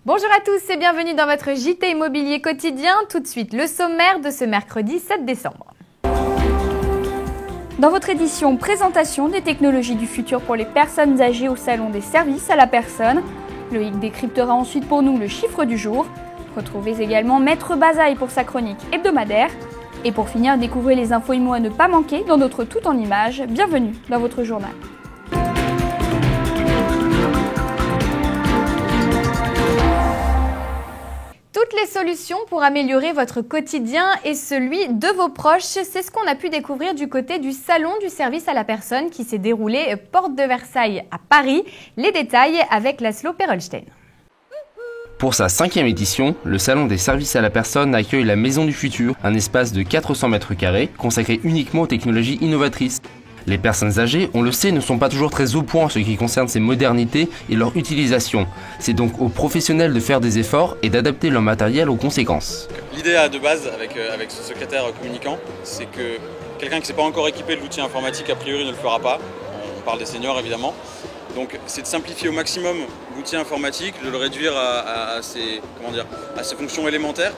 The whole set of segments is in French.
Bonjour à tous et bienvenue dans votre JT Immobilier quotidien. Tout de suite, le sommaire de ce mercredi 7 décembre. Dans votre édition présentation des technologies du futur pour les personnes âgées au salon des services à la personne, Loïc décryptera ensuite pour nous le chiffre du jour. Retrouvez également Maître Bazaille pour sa chronique hebdomadaire. Et pour finir, découvrez les infos IMO à ne pas manquer dans notre Tout en Images. Bienvenue dans votre journal. Toutes les solutions pour améliorer votre quotidien et celui de vos proches, c'est ce qu'on a pu découvrir du côté du Salon du service à la personne qui s'est déroulé porte de Versailles à Paris. Les détails avec Laszlo Perelstein. Pour sa 5e édition, le Salon des services à la personne accueille la Maison du Futur, un espace de 400 mètres carrés consacré uniquement aux technologies innovatrices. Les personnes âgées, on le sait, ne sont pas toujours très au point en ce qui concerne ces modernités et leur utilisation. C'est donc aux professionnels de faire des efforts et d'adapter leur matériel aux conséquences. L'idée de base avec ce secrétaire communicant, c'est que quelqu'un qui ne s'est pas encore équipé de l'outil informatique, a priori ne le fera pas. On parle des seniors évidemment. Donc c'est de simplifier au maximum l'outil informatique, de le réduire à ses fonctions élémentaires,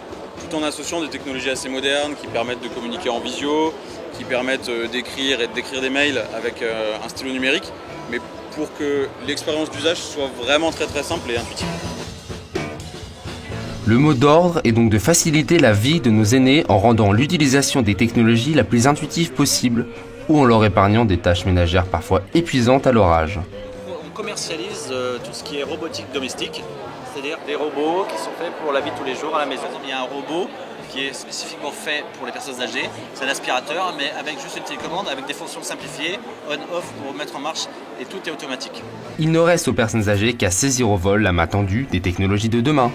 tout en associant des technologies assez modernes qui permettent de communiquer en visio, qui permettent d'écrire et de décrire des mails avec un stylo numérique, mais pour que l'expérience d'usage soit vraiment très simple et intuitive. Le mot d'ordre est donc de faciliter la vie de nos aînés en rendant l'utilisation des technologies la plus intuitive possible ou en leur épargnant des tâches ménagères parfois épuisantes à leur âge. On commercialise tout ce qui est robotique domestique, c'est-à-dire des robots qui sont faits pour la vie de tous les jours à la maison. Il y a un robot qui est spécifiquement fait pour les personnes âgées. C'est un aspirateur, mais avec juste une télécommande, avec des fonctions simplifiées, on-off pour mettre en marche, et tout est automatique. Il ne reste aux personnes âgées qu'à saisir au vol la main tendue des technologies de demain.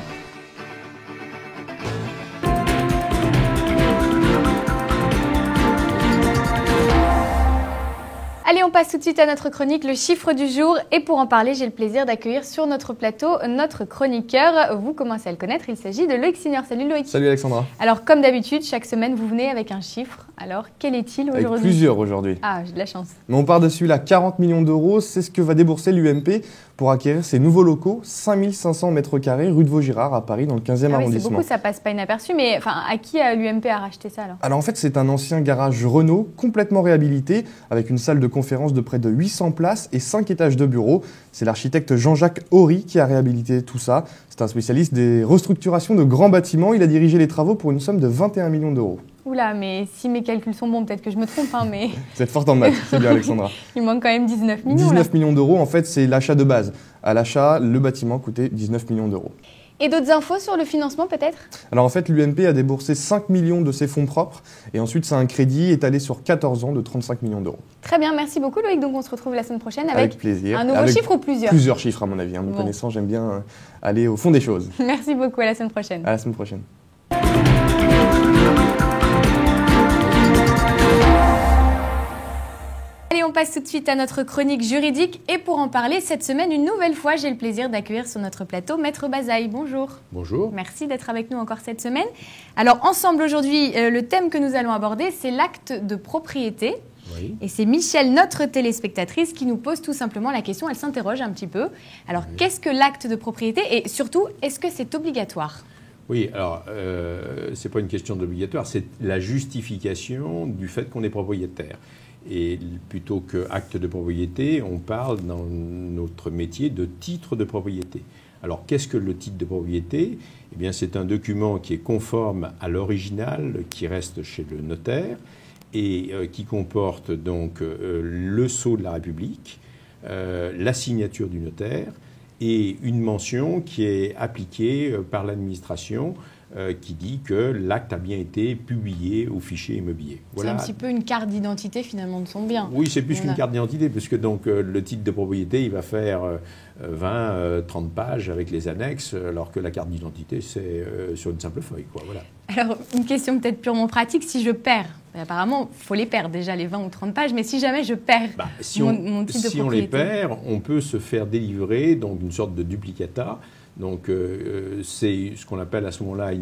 Allez, on passe tout de suite à notre chronique, le chiffre du jour. Et pour en parler, j'ai le plaisir d'accueillir sur notre plateau notre chroniqueur. Vous commencez à le connaître, il s'agit de Loïc Signor. Salut Loïc. Salut Alexandra. Alors, comme d'habitude, chaque semaine, vous venez avec un chiffre. Alors, quel est-il aujourd'hui? Avec plusieurs aujourd'hui. Ah, j'ai de la chance. Mais on part de celui-là, 40 millions d'euros, c'est ce que va débourser l'UMP pour acquérir ses nouveaux locaux, 5500 mètres carrés, rue de Vaugirard à Paris, dans le 15e arrondissement. C'est beaucoup, ça passe pas inaperçu, mais à qui l'UMP a racheté ça alors? Alors en fait, c'est un ancien garage Renault, complètement réhabilité, avec une salle de conférence de près de 800 places et 5 étages de bureaux. C'est l'architecte Jean-Jacques Horry qui a réhabilité tout ça. C'est un spécialiste des restructurations de grands bâtiments. Il a dirigé les travaux pour une somme de 21 millions d'euros. Oula, mais si mes calculs sont bons, peut-être que je me trompe, mais... Vous êtes forte en maths, c'est bien Alexandra. Il manque quand même 19 millions. 19 millions d'euros, en fait, c'est l'achat de base. À l'achat, le bâtiment coûtait 19 millions d'euros. Et d'autres infos sur le financement peut-être? Alors en fait, l'UMP a déboursé 5 millions de ses fonds propres et ensuite c'est un crédit étalé sur 14 ans de 35 millions d'euros. Très bien, merci beaucoup Loïc. Donc on se retrouve la semaine prochaine avec plaisir. Un nouveau chiffre ou plusieurs? Plusieurs chiffres à mon avis. Me connaissant, j'aime bien aller au fond des choses. Merci beaucoup, à la semaine prochaine. À la semaine prochaine. Allez, on passe tout de suite à notre chronique juridique. Et pour en parler, cette semaine, une nouvelle fois, j'ai le plaisir d'accueillir sur notre plateau Maître Bazaille. Bonjour. Bonjour. Merci d'être avec nous encore cette semaine. Alors, ensemble aujourd'hui, le thème que nous allons aborder, c'est l'acte de propriété. Oui. Et c'est Michel, notre téléspectatrice, qui nous pose tout simplement la question. Elle s'interroge un petit peu. Alors, qu'est-ce que l'acte de propriété? Et surtout, est-ce que c'est obligatoire? Oui, alors, ce n'est pas une question d'obligatoire, c'est la justification du fait qu'on est propriétaire. Et plutôt que acte de propriété, on parle dans notre métier de titre de propriété. Alors, qu'est-ce que le titre de propriété? Eh bien, c'est un document qui est conforme à l'original, qui reste chez le notaire, et qui comporte donc le sceau de la République, la signature du notaire et une mention qui est appliquée par l'administration qui dit que l'acte a bien été publié au fichier immobilier. Voilà. C'est un petit peu une carte d'identité finalement de son bien. Oui, c'est plus qu'une carte d'identité, puisque donc, le titre de propriété, il va faire 20, 30 pages avec les annexes, alors que la carte d'identité, c'est sur une simple feuille, quoi. Voilà. Alors, une question peut-être purement pratique, si je perds, apparemment, il faut les perdre déjà, les 20 ou 30 pages, mais si jamais je perds mon titre de propriété... Si on les perd, on peut se faire délivrer donc une sorte de duplicata, Donc c'est ce qu'on appelle à ce moment-là,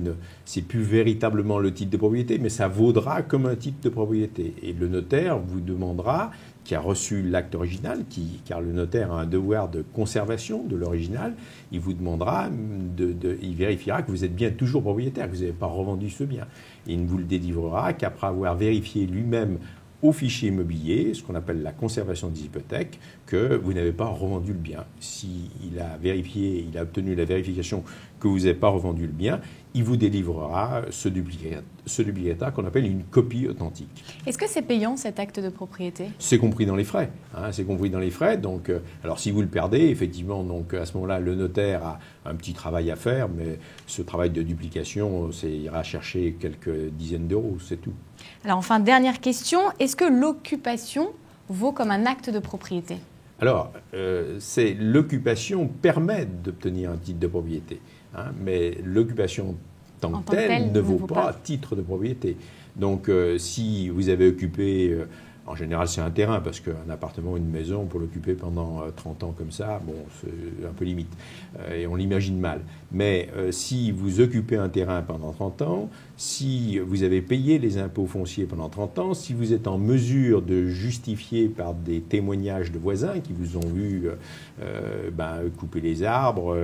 c'est plus véritablement le titre de propriété, mais ça vaudra comme un titre de propriété. Et le notaire vous demandera, qui a reçu l'acte original, car le notaire a un devoir de conservation de l'original, il vous demandera, il vérifiera que vous êtes bien toujours propriétaire, que vous n'avez pas revendu ce bien. Et il ne vous le délivrera qu'après avoir vérifié lui-même au fichier immobilier, ce qu'on appelle la conservation des hypothèques, que vous n'avez pas revendu le bien. S'il a vérifié, il a obtenu la vérification que vous n'avez pas revendu le bien, il vous délivrera ce duplicata qu'on appelle une copie authentique. Est-ce que c'est payant cet acte de propriété? C'est compris dans les frais. C'est compris dans les frais. Donc, alors si vous le perdez, effectivement, donc à ce moment-là, le notaire a un petit travail à faire, mais ce travail de duplication, il ira chercher quelques dizaines d'euros, c'est tout. Alors enfin, dernière question, est-ce que l'occupation vaut comme un acte de propriété? Alors, l'occupation permet d'obtenir un titre de propriété, mais l'occupation en tant que telle ne vaut pas titre de propriété. Donc, si vous avez occupé, en général c'est un terrain, parce qu'un appartement, une maison, pour l'occuper pendant 30 ans comme ça, bon, c'est un peu limite, et on l'imagine mal. Mais si vous occupez un terrain pendant 30 ans, si vous avez payé les impôts fonciers pendant 30 ans, si vous êtes en mesure de justifier par des témoignages de voisins qui vous ont vu couper les arbres,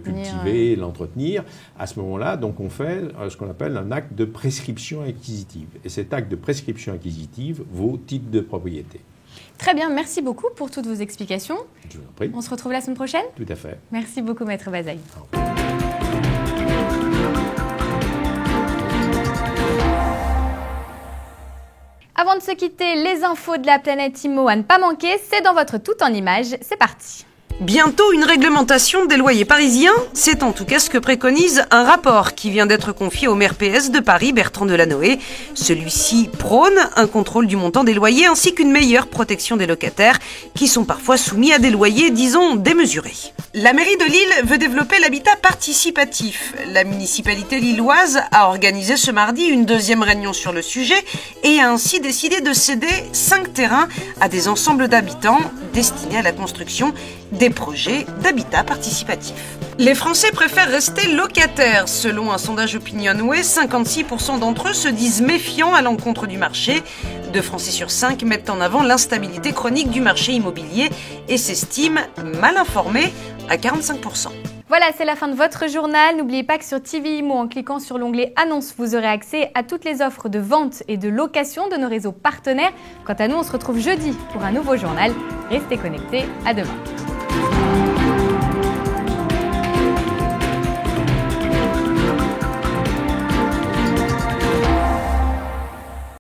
cultiver, l'entretenir, à ce moment-là, donc on fait ce qu'on appelle un acte de prescription acquisitive. Et cet acte de prescription acquisitive vaut titre de propriété. Très bien, merci beaucoup pour toutes vos explications. Je vous en prie. On se retrouve la semaine prochaine? Tout à fait. Merci beaucoup, Maître Bazaille. Avant de se quitter, les infos de la planète Immo à ne pas manquer, c'est dans votre tout en images. C'est parti. Bientôt une réglementation des loyers parisiens, c'est en tout cas ce que préconise un rapport qui vient d'être confié au maire PS de Paris, Bertrand Delanoë. Celui-ci prône un contrôle du montant des loyers ainsi qu'une meilleure protection des locataires qui sont parfois soumis à des loyers, disons, démesurés. La mairie de Lille veut développer l'habitat participatif. La municipalité lilloise a organisé ce mardi une deuxième réunion sur le sujet et a ainsi décidé de céder 5 terrains à des ensembles d'habitants destinés à la construction des projets d'habitat participatif. Les Français préfèrent rester locataires. Selon un sondage Opinionway, 56% d'entre eux se disent méfiants à l'encontre du marché. 2 Français sur 5 mettent en avant l'instabilité chronique du marché immobilier et s'estiment mal informés à 45%. Voilà, c'est la fin de votre journal. N'oubliez pas que sur TV Immo, en cliquant sur l'onglet Annonces, vous aurez accès à toutes les offres de vente et de location de nos réseaux partenaires. Quant à nous, on se retrouve jeudi pour un nouveau journal. Restez connectés, à demain.